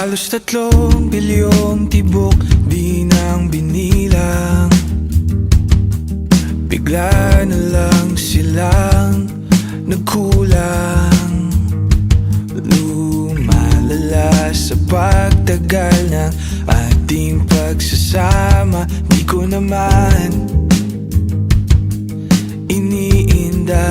Halos 3 bilyong tibok di nang binilang. Bigla na lang silang nagkulang. Lumalala sa pagtagal ng ating pagsasama. Di ko naman iniinda.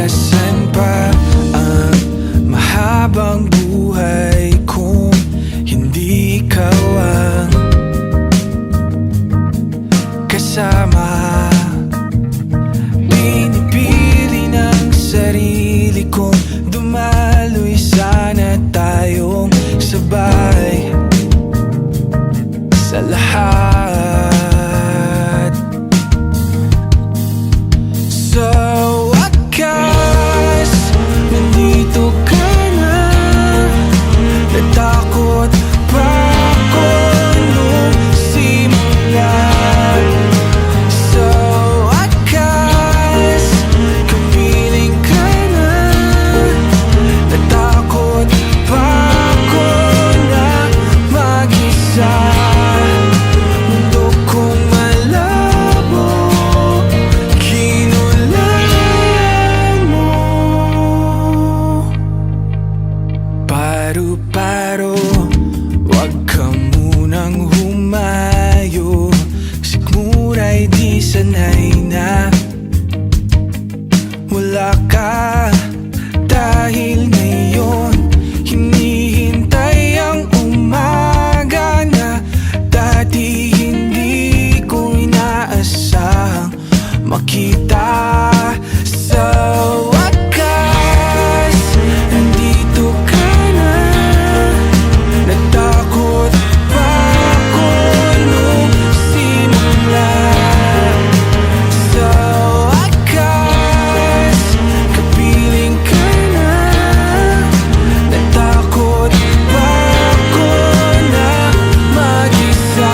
Saan pa ang mahabang buhay kung hindi ikaw ang kasama? Pinipili ng sarili kong dumaloy, sana tayong sabay sa lahat. So nandito ka na, natakot pa ako nung simula. Sa wakas, kapiling ka na, natakot pa ako na mag-isa. Mundo kong malabo, kinulayan mo. Paro-paro, wag ka munang humayo. Sigmura'y di sanay na wala ka. Dahil ngayon hinihintay ang umaga na dati hindi ko inaasahang makita. Sa wakas, nandito ka na, natakot pa ako nung simula. Sa wakas, kapiling ka na, natakot pa ako na mag-isa.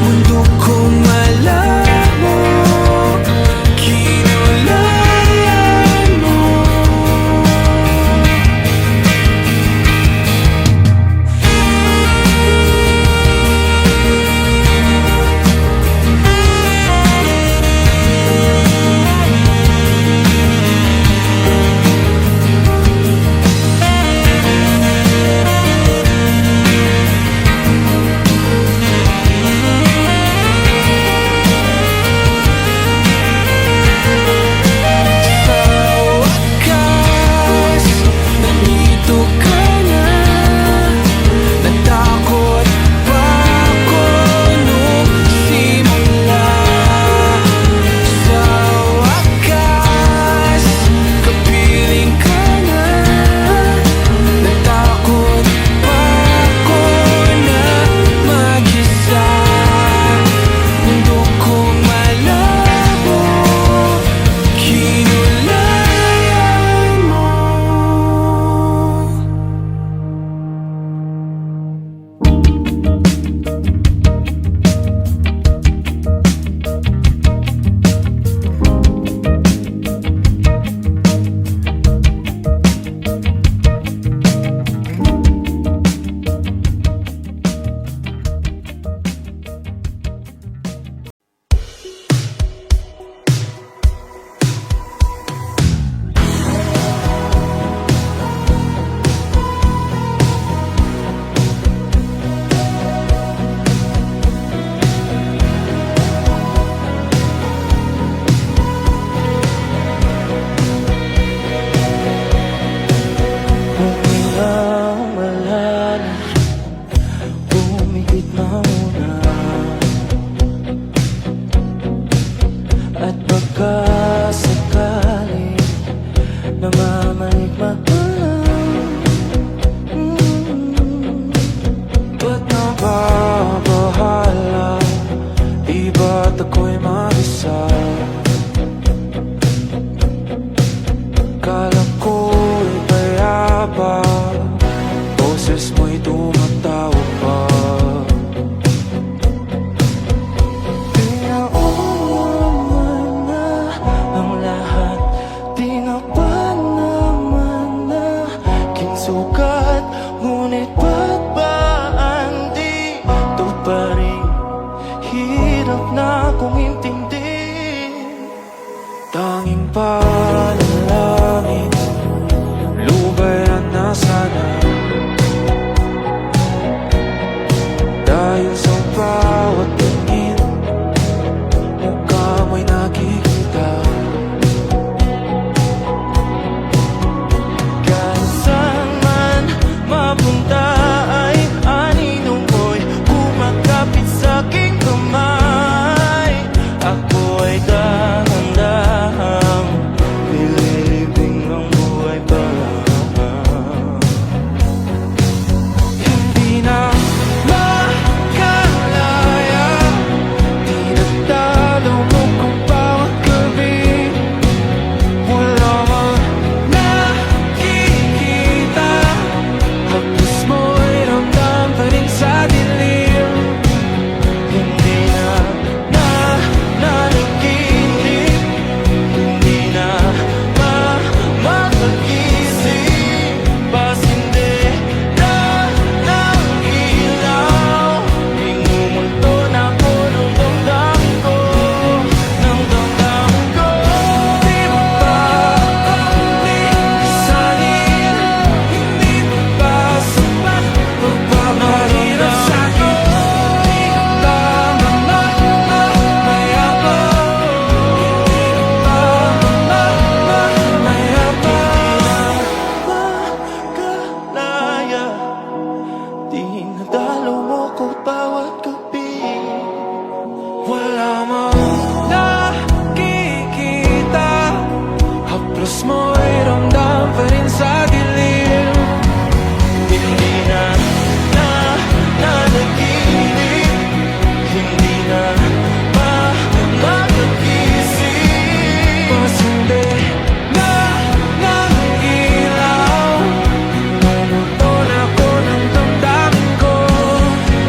Mundo kong malabo, kinulayan mo. Sa wakas, nandito ka na, natakot pa ako nung simula. Sa wakas, kapiling ka na, natakot pa ako na mag-isa. Mundo kong malabo, kinulayan mo. Bumigit na muna, at baka sakali namamaligmata. Ba't nababahala? Di ba't ako'y mag-isa? Kala ko'y kaya ba boses mo'y tumatawag pa? panalangin, lubayan na sana. Dahil sa bawat tingin, mukha mo'y nakikita. Kahit saan man mapunta ay anino mo'y kumakapit sa'king kamay. Ako ay dahan-dahang nililibing ang buhay pa. Hindi na makalaya, tinatalo mo kung bawat gabi. Wala mang nakikita, hapos mo'y ramdam pa rin sa dilim. Hindi na nanaginip, hindi na makagising. Pasindi na ng ilaw, ingumulto na ko ng damdamin ko, ng damdamin ko. Di mo ba ako lisanin? Hindi mo ba sapat pagpapahirap sa'kin? Di ka ba mamayabang? Hindi ka ba mamayabang? Makalaya, di nadalo mo ko bawat gabi. Wala mang nakikita, haplos mo'y ramdam pa rin sa dilim. Hindi na nanaginip, hindi na makagising. Pasindi na ng ilaw, mumulto na ko ng damdamin ko,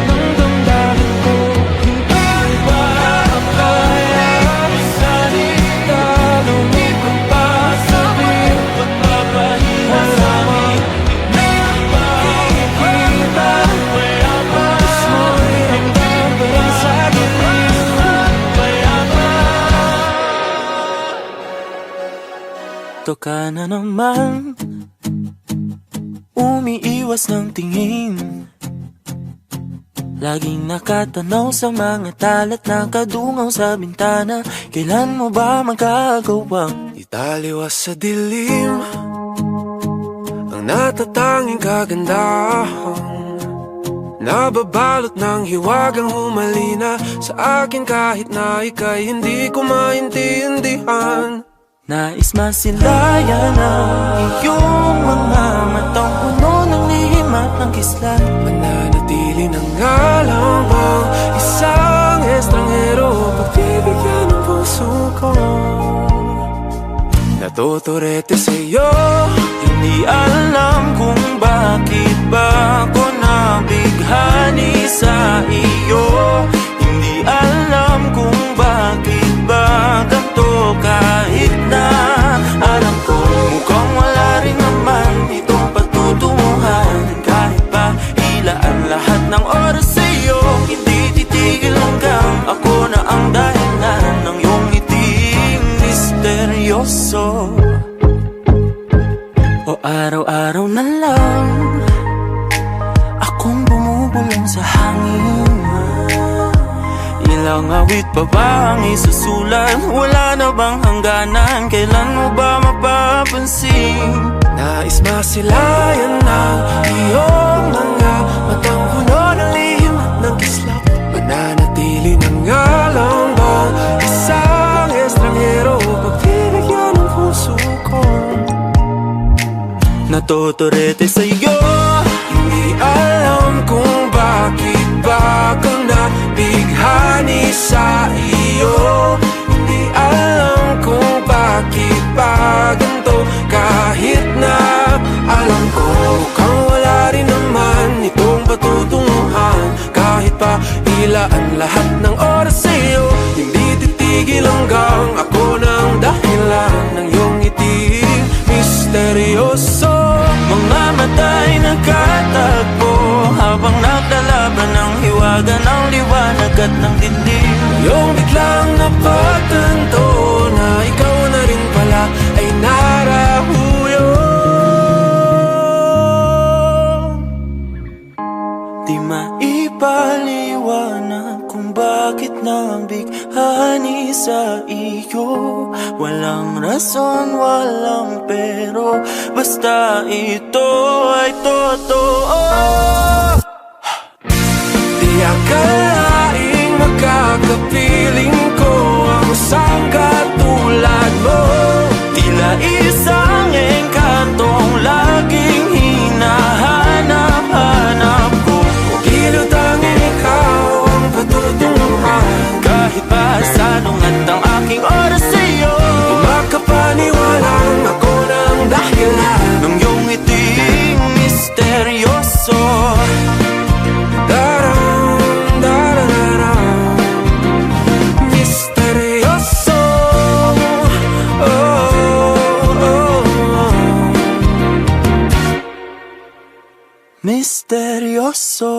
ng damdamin ko. Hindi ba kaya talo mo kung pa sabihin? Pagpapahirap sa'kin, hindi ba kita mayaman? Haplos mo'y ramdam pa rin sa dilim. Ito ka na naman, umiiwas ng tingin, laging nakatanaw sa mga talat na kadungaw sa bintana. Kailan mo ba magagawang Italiwas sa dilim ang natatanging kagandahan, nababalot ng hiwagang humalina sa akin kahit na ika'y hindi ko maintindihan. nais masilayan ang iyong mga matang puno ng lihim at ng kislat? Mananatili ng alam ang isang estranghero, pagbibigyan ng puso ko. Natuturete sa'yo, Hindi alam kung bakit ba ako nabighani sa iyo. Hindi alam kung bakit ba ganito, kahit na alam ko mukhang wala rin naman itong patutunguhan. Kahit pa hilaan lahat ng oras sa iyo, hindi titigil hanggang ako na ang dahilan ng iyong ngiting misteryoso. O araw-araw na lang akong bumubulong sa hangin. Ilang awit pa ba ang isusulat? Wala na bang hangganan? Kailan mo ba mapapansin? nais masilayan ng iyong mga matang puno ng lihim at ng kislap. Mananatili ng alam bang isang estranghero, pagbibigyan ng puso ko. Natuturete sa'yo, Hindi alam kung bakit ba ako nabighani sa iyo. Hindi alam kung bakit ba ganito, kahit na alam ko mukhang wala rin naman itong patutunguhan. Kahit pa ilaan lahat ng oras sa iyo, hindi titigil hanggang ako ng dahilan ng iyong ngiti misteryoso. mga mata'y nagkatagpo habang naglalaban ng hiwaga ng liwanag at ng dilim. Yung biglang napagtanto na ikaw na rin pala Walang rason, walang pero, basta ito ay totoo. Di akalaing makakapiling ko ang isang katulad mo. Tila isang engkantong laging hinahanap-hanap ko. Tila tanging ikaw ang patutunguhan. Kahit pa sanungat ang aking oras sa'yo, makapaniwalang ako ng dahilan ng iyong ngiting misteryoso. Misteryoso. Oh, oh, oh. Misteryoso.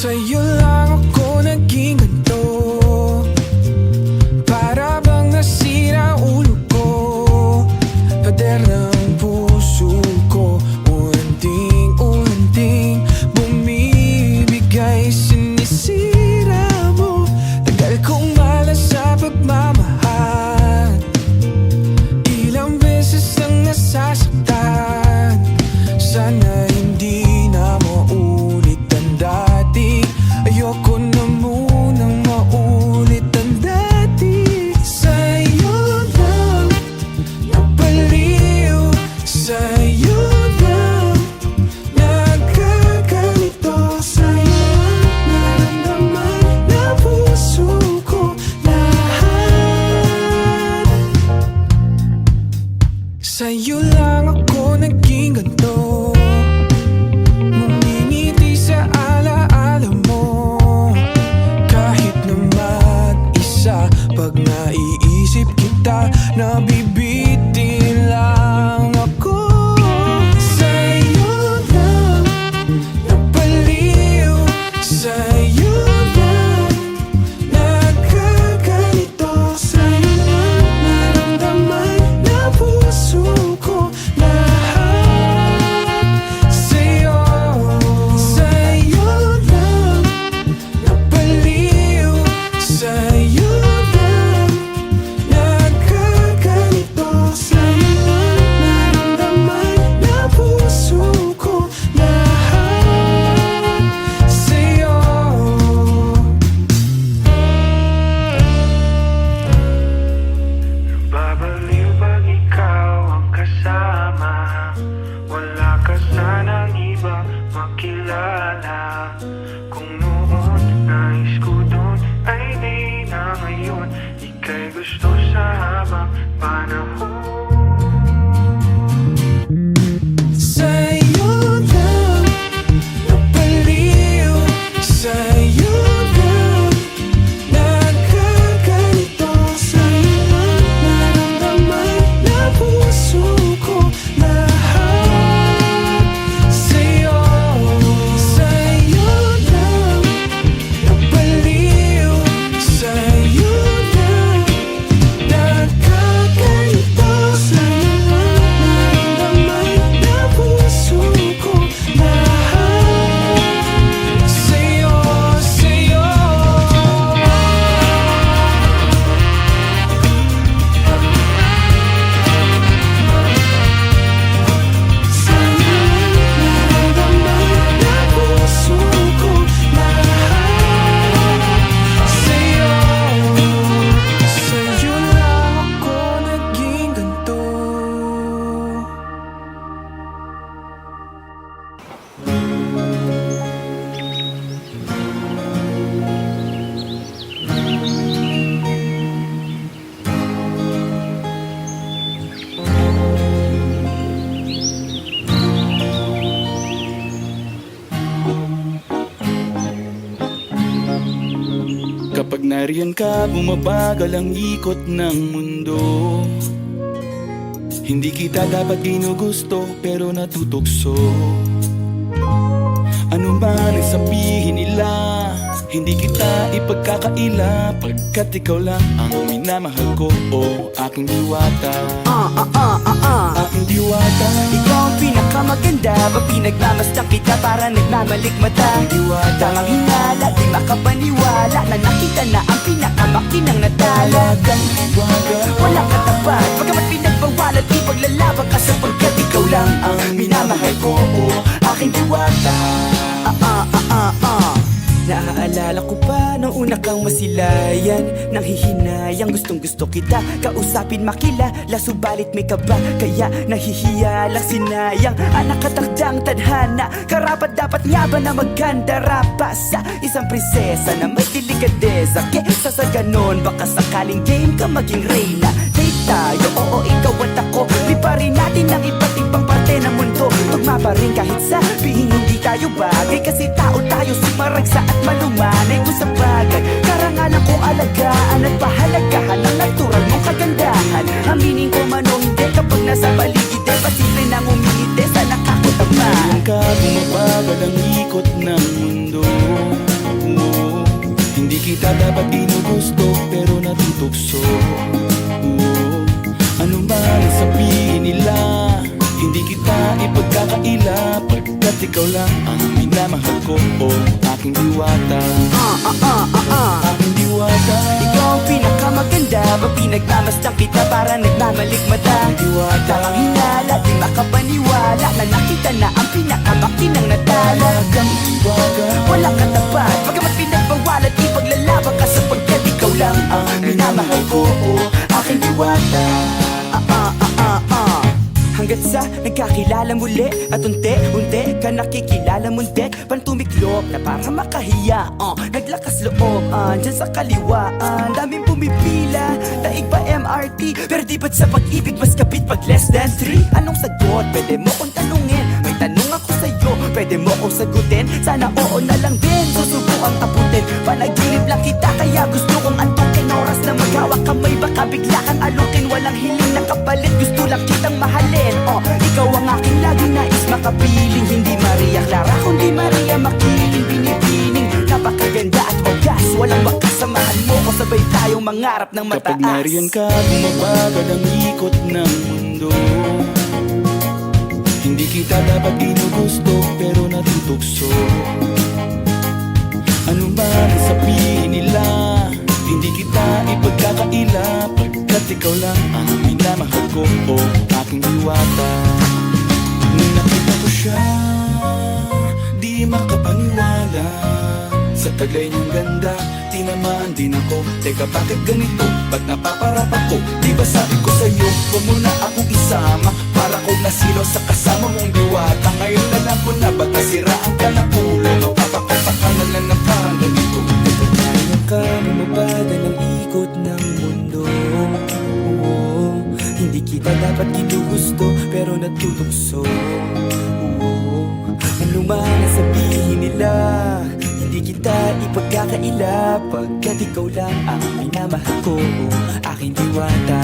Sa'yo lang ako naging ganito. Para bang nasira ulo ko. Pader ng puso ko. Unting-unting bumibigay. Sinisira mo. Tagal kong malas sa pagmamahal. Ilang beses nang nasasaktan. Sana hindi na maulit ang dati. Ayoko na munang maulit ang dati. Sa'yo lang napaliw. Sa'yo lang nagkaganito. Sa'yo naramdaman na puso ko lahat. Sa'yo lang ako naging ganito. Ngumingiti sa alaala mo. Kahit na mag-isa, pag naiisip kita, nabibitin lang ako. Sa'yo lang napaliw. Sa'yo lang nagkaganito. Sa'yo lang naramdaman na puso ko lahat. Sa'yo lang napaliw. Sa'yo lang nagkaganito. Sa'yo lang naramdaman na puso ko lahat. Sa'yo. Babaliw pag ikaw ang kasama. Wala ka sanang iba makilala. Kung noon nais ko dun ay di na ngayon. Ika'y gusto sa habang panahon. Sa'yo lang napaliw. Sa'yo lang nagkaganito. Sa'yo lang naramdaman na puso ko lahat. Sa'yo lang napaliw. Sa'yo lang nagkaganito. Sa'yo lang naramdaman na puso ko lahat. Sa'yo. Sa'yo naramdaman na puso ko lahat. Sa'yo lang ako naging ganito. Kapag nariyan ka, bumabagal ang ikot ng mundo. Hindi kita dapat ginugusto, pero natutukso. Ano man ang sabihin nila, Hindi kita ipagkakaila pagkat ikaw lang ang minamahal ko. O aking diwata, aking diwata. Ikaw ang pinakamaganda, pag pinagmamasdan kita para nagmamalikmata. Aking diwata, Tamang hinala, di makapaniwala na nakita na ang pinakamakinang natala. talagang diwata. Walang katapat, pagkamat pinagbawalan, ipaglalaban ka sapagkat ikaw lang ang minamahal ko. O aking diwata. Naaalala ko pa nung una kang masilayan, nang hihinayang gustong gusto kita kausapin makilala, subalit may kaba kaya nahihiya lang sinayang. Ang nakatakdang tadhana, karapat dapat nga ba na magkandara pa sa isang prinsesa na may delikadeza? Kesa sa ganon, baka sakaling game ka maging reyna. Date tayo, oo ikaw at ako, liparin natin ang iba't ibang parte ng mundo. Tugma pa rin kahit sabihin hindi tayo bagay, kasi tao tayo sumaragsa at malumanay. Kung sa bagay, karangalan kong alagaan at pahalagahan ang natural mong kagandahan. Aminin ko man o hindi, kapag nasa paligid pasimple nang umingiti sa nakakutama. Ngayon ka bumabagal ang ikot ng mundo. Oo, hindi kita dapat ginugusto pero natutukso. Oo, ano man ang sabihin nila, hindi kita ipagkakaila pagkat ikaw lang ang minamahal ko. O aking diwata, aking diwata. Ikaw ang pinakamaganda, pag pinagmamasdan kita para nagmamalikmata. Diwata, Tamang hinala, di makapaniwala na nakita na ang pinakamakinang natala. talagang diwata. Walang katapat, pagkamat pinagbawalan, ipaglalaban ka sapagkat ikaw lang ang minamahal ko. O aking diwata. Hanggat sa nagkakilala muli at unti-unti ka nakikilala muntik, pantumiklop na para makahiya. Naglakas loob dyan sa kaliwaan, daming pumipila, daig pa MRT. Pero di ba't sa pag-ibig mas kapit pag less than 3? Anong sagot? Pwede mo kong tanungin. May tanong ako sa'yo, pwede mo kong sagutin. Sana oo na lang din, susubukang abutin. Panaginip lang kita kaya gusto kong antukin. Oras na maghawak kamay, baka bigla kang alukin. Walang hiling na kapalit, gusto lang kitang mahalin. Ikaw ang aking laging nais makapiling. Hindi Maria Clara, kundi Maria Makiling. Binibining, napakaganda at wagas. Walang bakas, samahan mo ko, sabay tayong mangarap ng mataas. Kapag nariyan ka, bumabagal ang ikot ng mundo. Hindi kita dapat ginugusto pero natutukso. Ano man ang sabihin nila, hindi kita ipagkakaila pagkat ikaw lang ang minamahal ko. O aking diwata. Nung nakita ko siya, di makapaniwala. Sa taglay niyang ganda, tinamaan din ako. Teka bakit ganito? Ba't napaparap ako? Di ba sabi ko sa'yo, huwag mo na akong isama, para kong nasilo sa kasama mong diwata. Ngayon na lang ko na ba't nasiraan ka na ulo? Mapapapakalan na ng parang ganito. Ngayon ka bumabagal ang ikot ng mundo. Oo, hindi kita dapat ginugusto pero natutukso. Oo, ano man ang sabihin nila, hindi kita ipagkakaila pagkat ikaw lang ang minamahal ko. Aking diwata,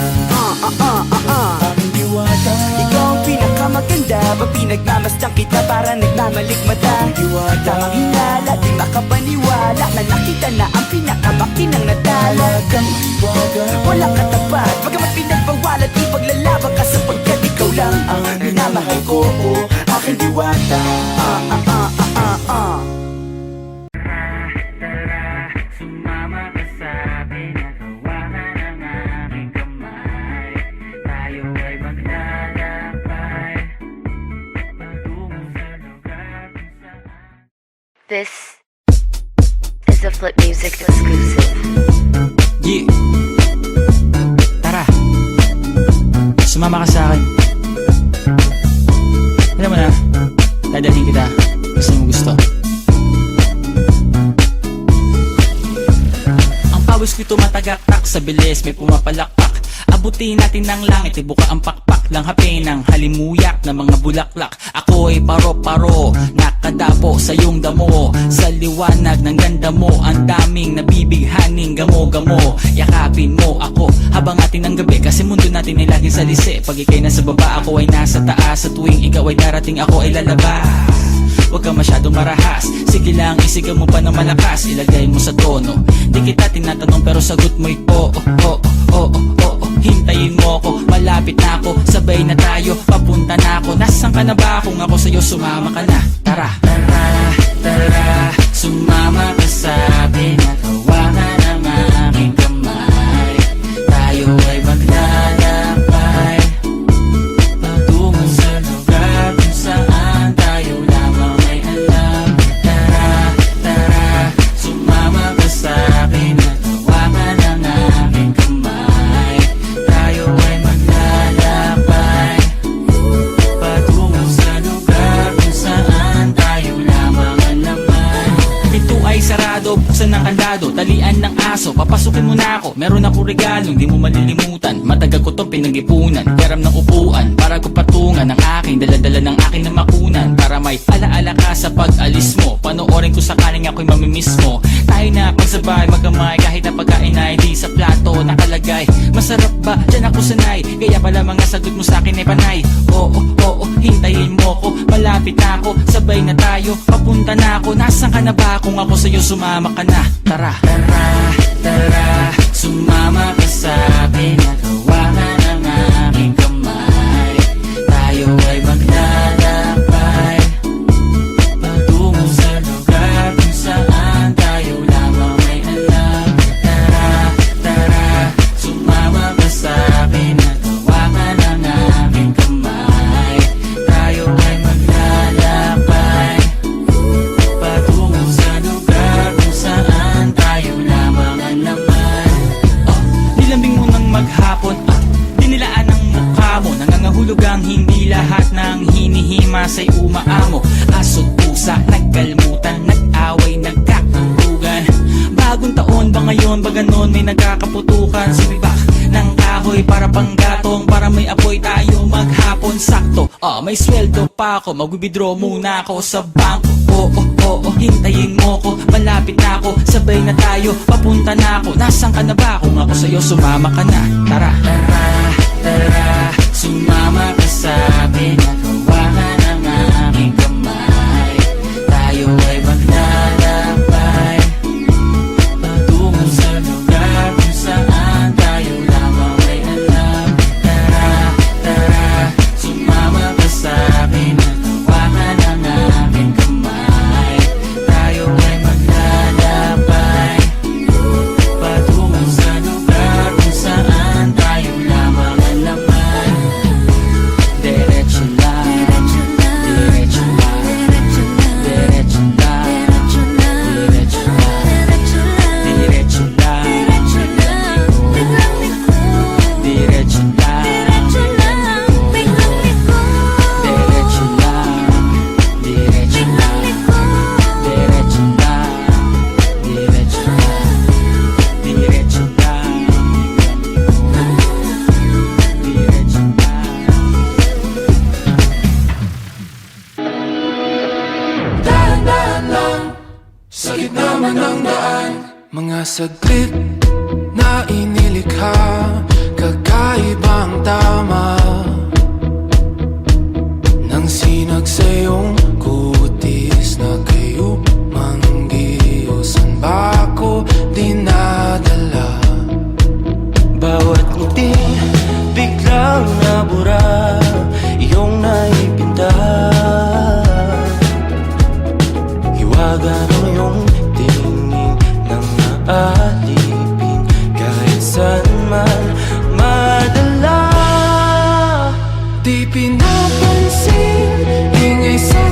Aking diwata, ikaw ang pinakamaganda, pag pinagmamasdan kita para nagmamalikmata. diwata. Tamang hinala, di makapaniwala na nakita na ang pinakamakinang natala. Talagang diwata. Walang katapat, pagkamat pinagbawalan, ipaglalaban ka sapagkat ikaw lang ang minamahal ko. O aking diwata. Sumama ka sa'kin, nagawa ka ng aking kamay. Tayo ay maglalakbay patungo sa lugar kung saan. This is a Flip Music exclusive. Yeah. Tara. Sumama ka sa akin. Alam mo na, dadalhin kita. Gusto mo gusto. Ang pawis ko'y tumatagaktak sa bilis, may pumapalakpak. Abutin natin ng langit, ibuka ang pakpak lang hapin ng halimuyak na mga bulaklak. Ako'y paro-paro, nakadapo sa iyong damo. Sa liwanag ng ganda mo, ang daming nabibighaning gamo-gamo. Yakapin mo ako habang atin ng gabi, kasi mundo natin ay laging salisi. Pag ikay nasa baba, ako ay nasa taas. Sa tuwing ikaw ay darating, ako ay lalabas. Huwag ka masyadong marahas, sige lang isigaw mo pa ng malakas, ilagay mo sa tono. Di kita tinatanong pero sagot mo'y oo, oo, oo, oo. Hintayin mo ko, malapit na ako, sabay na tayo, papunta na ako. Nasaan ka na ba? Kung ako sa'yo sumama ka na. Tara, tara, tara, sumama ka sa akin at hawakan ang aking kamay. Tayo ay maglalakbay patungo sa lugar kung saan tayo lamang ay alam. Tara, tara, sumama ka sa akin at hawakan ang aking kamay. Tayo ay maglalakbay patungo sa lugar kung saan tayo lamang ang laman. Pinto ay sarado, buksan ng kandado, talian ng aso, papasukin mo na ako. Meron ako regalong di mo malilimutan, matagal ko tong pinag-ipunan. Garam ng upuan para ko patungan ang aking daladala ng aking namakunan, para may alaala ka sa pag-alis mo. Panoorin ko sakaling ako'y mamimiss mo. Tayo na pagsabay magkamay kahit na pagkain ay di sa plato nakalagay. Masarap ba? Diyan ako sanay, kaya pala mga sagot mo sa akin ay panay. Oo, oo, hintayin mo ko, malapit na ako, sabay na tayo, papunta na ako. Nasaan ka na ba? Kung ako sa'yo sumama ka na. Tara, tara, tara, sumama ka sa akin at hawakan ang aking kamay. Tayo ay maglalakbay patungo sa lugar kung saan tayo lamang ay alam. Tara, tara, sumama ka sa akin at hawakan ang aking kamay. Tayo ay maglalakbay patungo sa lugar kung saan tayo lamang ang laman. Oh, nilambing mo ng maghapon at dinilaan ang mukha mo. Nangangahulog ang hindi lahat ng hinihima sa'y umaamo. Aso't pusa, nagkalmutan, nag-away, nagkakutugan. Bagong taon ba ngayon, ba ganon may nagkakaputukan? Sumibak ng kahoy para panggatong, para may apoy tayo maghapon. Sakto, may sweldo pa ako, mag-withdraw muna ako sa bangko. Oo, oo, hintayin mo ko, malapit na ako, sabay na tayo, papunta na ako. Nasaan ka na ba? Kung ako sa'yo sumama ka na. Tara, tara, tara, sumama ka sa akin at hawakan ang aking kamay. Tayo ay maglalakbay patungo sa lugar kung saan tayo lamang ay alam. Tara, tara, sumama ka sa akin at hawakan ang aking kamay. Tayo ay maglalakbay patungo sa lugar kung saan tayo lamang ang laman. Diretso lang, diretso lang, diretso lang, diretso lang, diretso lang, diretso lang, diretso lang, diretso lang, diretso lang, diretso lang, diretso lang, diretso lang. Dahan-dahan lang sa gitna man ng daan. Mga saglit na inilikha, kakaibang tama nang sinag sa iyong kutis na kayo manggiusan ba ako dinadala? Bawat ngiti biglang nabura, iyong naipinta. Hiwaga ng iyong tingin nang naalipin kahit saan man madala. Di pinapansin, ingay sa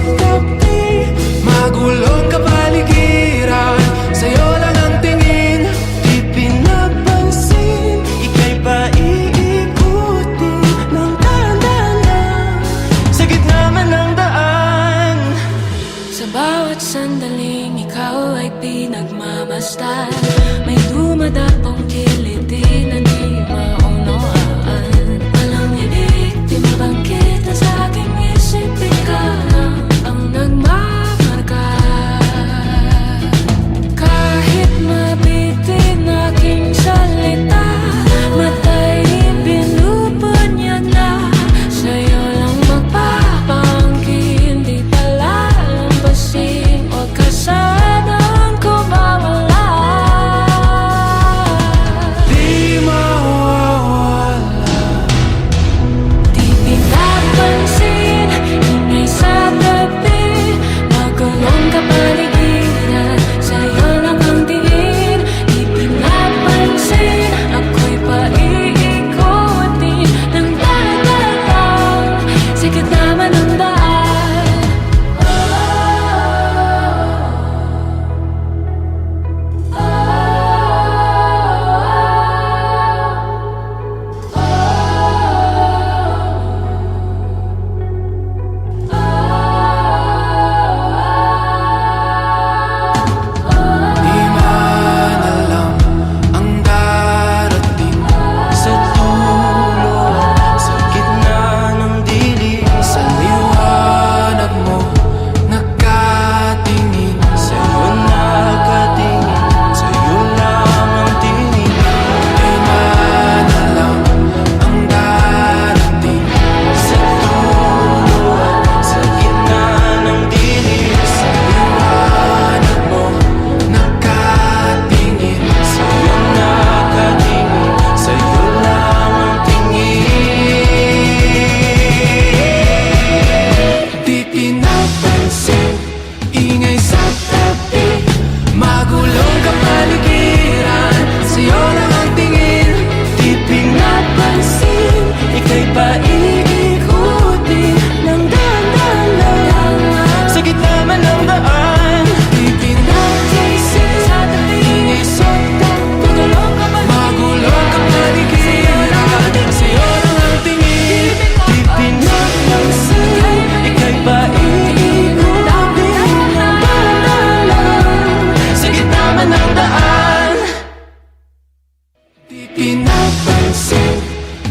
pinapansin.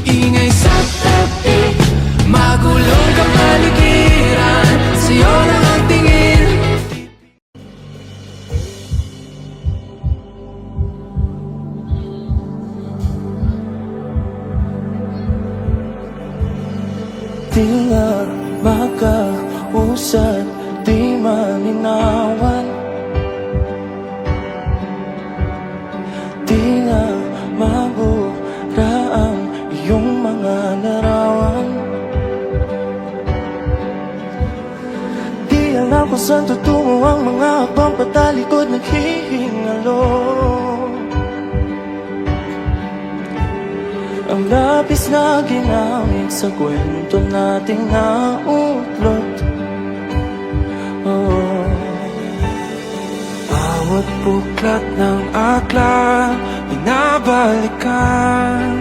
Ingay sa tabi, magulong kapaligiran, sa'yo lang ang tingin. Di nga makausad, di maninawan. Di nga mabura ang iyong mga larawan. Di alam kung saan tutungo ang mga habang patalikod naghihingalo. Ang lapis na ginamit sa kwento nating nautlot. Oh. Bawat buklat ng aklat, binabalikan.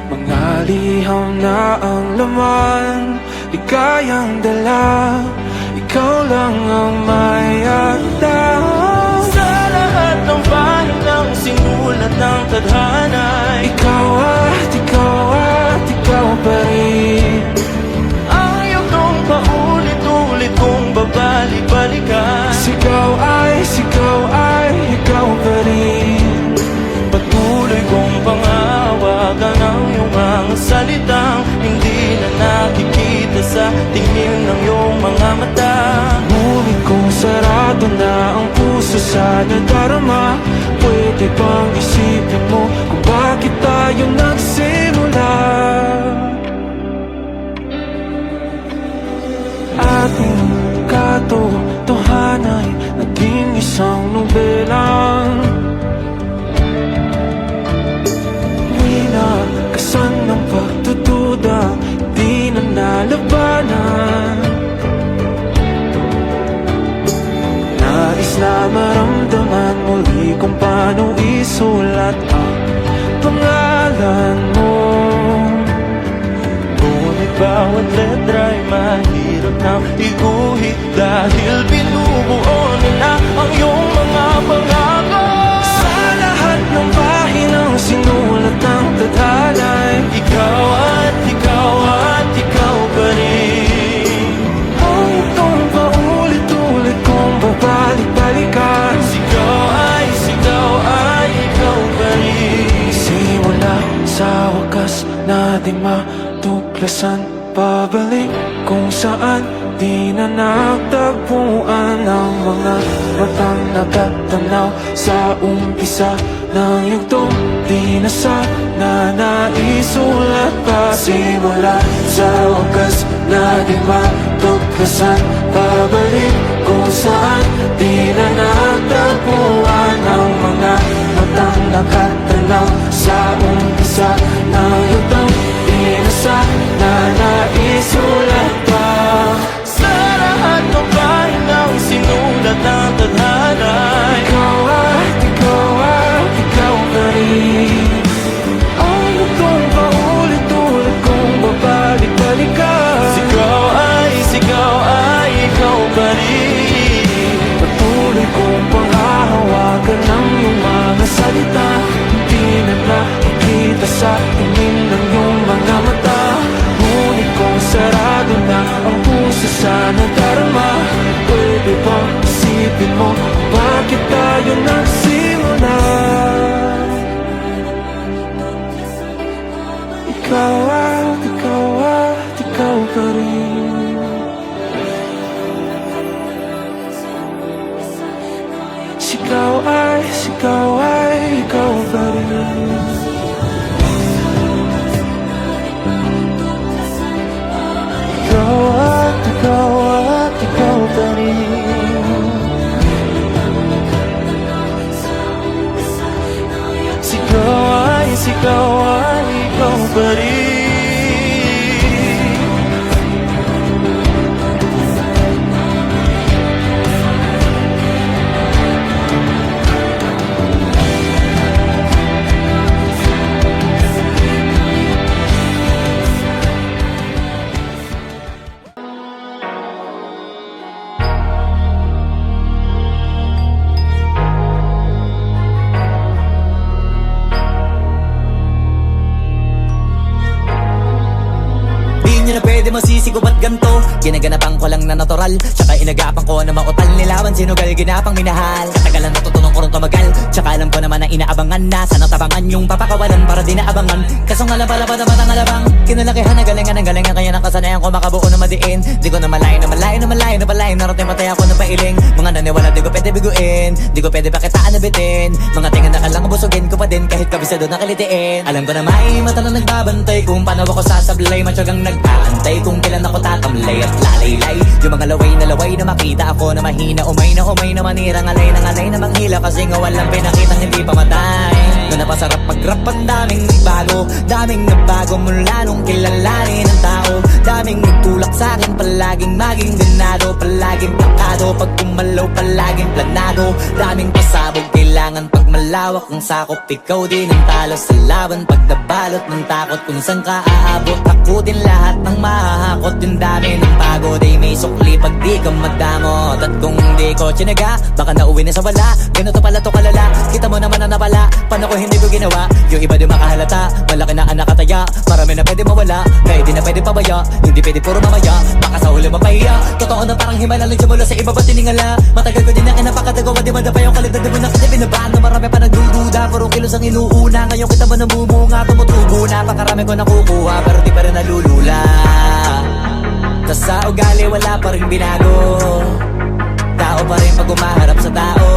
Mga liham na ang laman, di kayang dala, ikaw lang ang may akda. Sa lahat ng pahinang sinulat ng tadhana, Ikaw at ikaw pa rin. ayaw kong paulit-ulit kong babalik-balikan. Sigaw ay ikaw pa rin. Patuloy kong pangawagan ang iyong mga salitang hindi na nakikita sa tingin ng iyong mga mata. Ngunit kung sarado na ang puso sa nadarama, pwede bang isipin mo kung bakit tayo nagsimula? Ating katotohanan ay naging isang nobela. Winakasan ng pagtutuda, di na nalabanan. Nais na maramdaman muli kung paano isulat ang pangalan mo. Ngunit bawat letra ay mahirap na iguhit dahil binubuo nila ang iyong mga pangako. Sa lahat ng pahinang sinulat ng tadhana, Ikaw at ikaw at ikaw pa rin. ang itong paulit-ulit kong babalik-balikan. Sigaw ay ikaw pa rin. Simula sa wakas na di matuklasan, pabalik kung saan di na nagtagpuan ang mga matang nagatanaw sa umpisa ng yugtong. Di na sana naisulat pa. Simula sa wakas na di matuklasan, pabalik kung saan di na nagtagpuan ang mga matang nagatanaw sa umpisa ng yugtong. Di na sana naisulat pa. Sa lahat ng pahinang sinulat ng tadhana, Ikaw at ikaw pa rin. Ang itong paulit-ulit kong babalik-balikan. Sigaw ay ikaw pa rin. Patuloy kong panghahawakan ng iyong mga salita. Hindi na nakikita sa tingin ng iyong mga mata. Ngunit kung sarado na ang puso sa nadarama, pwede bang isipin mo bakit tayo nagsimula? Ikaw at ikaw pa rin. Sigaw ay ikaw pa rin. Ikaw at ikaw pa rin. Sigaw ay ikaw pa rin. ko ba't ganto? Ginaganapan ko lang na natural, tsaka inagapan ko na mautal. Nilawan sinugal, ginapang minahal. Katagalan natutunan ko rin tumagal, tsaka alam ko naman na inaabangan na. Sana tabangan yung papakawalan para di naabangan. Kaso nga lang pala ba naman ang alabang kinalakihan na galingan ng galingan, kaya nakasanayan ko makabuo na madiin. Di ko na malayo na malayo na malayo na malayo, narating matay ako ng pailing. Mga naniwala di ko pwede biguin, di ko pwede pakitaan na bitin. Mga tingin na kalang busugin ko pa din kahit kabisado na kilitiin. Alam ko na may mata na nagbabantay kung paano ako sasablay. Matyagang nag-aantay kung kailan ako tatamlay at lalaylay. Yung mga laway na makita ako na mahina, umay na manirang alay na manghila. Kasi nga walang pinakitang hindi pa matay. Doon na pasarap mag-rap, ang daming nagbago mula nung kilalanin ng tao. Daming nagtulak sa'kin, palaging maging ganado, palaging plakado. Pag kumalaw, palaging planado. Daming pasabog, kailangan pag malawak ang sakop. Ikaw din ang talo sa laban, pag nabalot ng takot. Kung saan ka aabot, ako din lahat ng mahahakot. Yung dami ng pagod ay may sukli pag di ka madamot. At kung hindi ko tsinaga, baka nauwi na sa wala. Ganito pala to kalala, kita mo naman na napala. Paano ko hindi ko ginawa, yung iba di makahalata. Malaki na anak kataya, marami na pwede mawala. Kaya di na pwede pabaya, hindi pwede puro mamaya. Baka sa huli mapahiya, totoo na parang himala lang simula sa iba ba tiningala. Matagal ko din na kinapakatagawa, di madapa yung kalidad. Di mo na kasi binabaan na marami pa nagdududa. Puro kilos ang inuuna, ngayon kita ba nabumunga. Tumutubo na, pakarami ko nakukuha, pero di pa rin nalulula. Tas sa ugali wala pa rin binago, tao pa rin pag umaharap sa tao.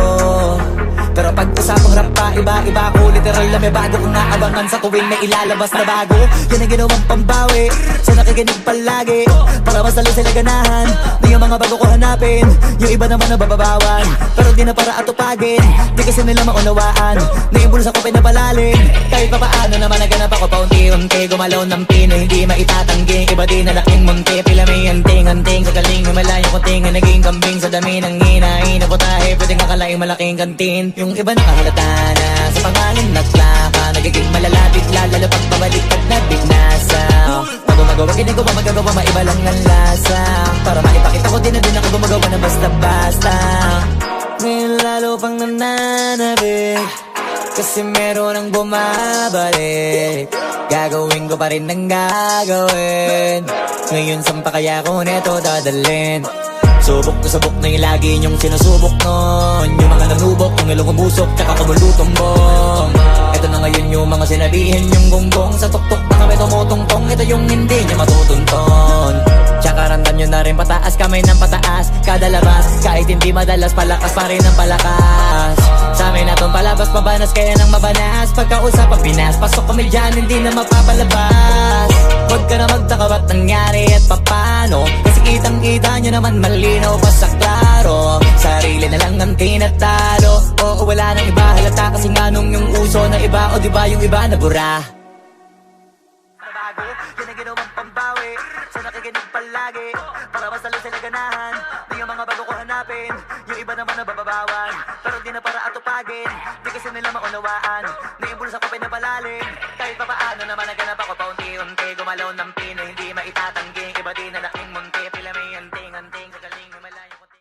Pero pag usapang rap pa, iba-iba ko. Literal na may bago kong naabangan sa tuwing may ilalabas na bago. Yan ang ginawang pambawi sa nakikinig palagi, para mas lalo sila ganahan na yung mga bago ko hanapin. Yung iba naman nababawan, pero di na para atupagin. Di kasi nila maunawaan na yung bulsa ko pinapalalim. Kahit pa paano naman naganap ako paunti-unti. Gumalaw ng pino, hindi maitatanggi. Iba din na laking munti, pila may anting-anting. Sa galing may malayong kunting na naging kambing. Sa dami ng hinahin na putahe, pwedeng akalaing malaking kantin. Yung iba nakahalata na sa pangalan na plaka, nagiging malalapit lalo pag pabalik at nabignasa. Pag gumagawa, ginagawa, magagawa, maiba lang ang lasa. Para maipakita ko din na din ako gumagawa na basta-basta. Ngayon lalo pang nananabik, kasi meron ang bumabalik. Gagawin ko pa rin ng gagawin. Ngayon saan pa kaya ko neto dadalhin? Subok na subok na yung lagi niyong sinusubok nun. Yung mga nanubok, kung ilong umusok, tsaka kumulutong bong. Ito na ngayon yung mga sinabihin yung gonggong. Sa tuktok na kami tumutungtong, ito yung hindi niya matutunton. Tsaka randam nyo na rin pataas, kamay ng pataas. Kada labas, kahit hindi madalas, palakas pa rin ang palakas. Sa amin natong palabas, mabanas kaya nang mabanas. Pagkausap ang Pinas, pasok kami dyan, hindi na mapapalabas. Huwag ka na magtaka ba't nangyari at papano, kasi kitang-kita nyo naman malinaw pa sa klaro. Sarili na lang ang tinatalo, oo wala nang iba halata. Kasi nga nung yung uso na iba, o diba yung iba nabura. Nabago, yan ang ginawang pambawi sa nakikinig palagi, para mas lalo sila ganahan na yung mga bago ko hanapin. Yung iba naman nababawan, pero di na para atupagin. Di kasi nila maunawaan na yung bulsa ko pinapalalim. Kahit pa paano naman naganap ako paunti-unti. Gumalaw ng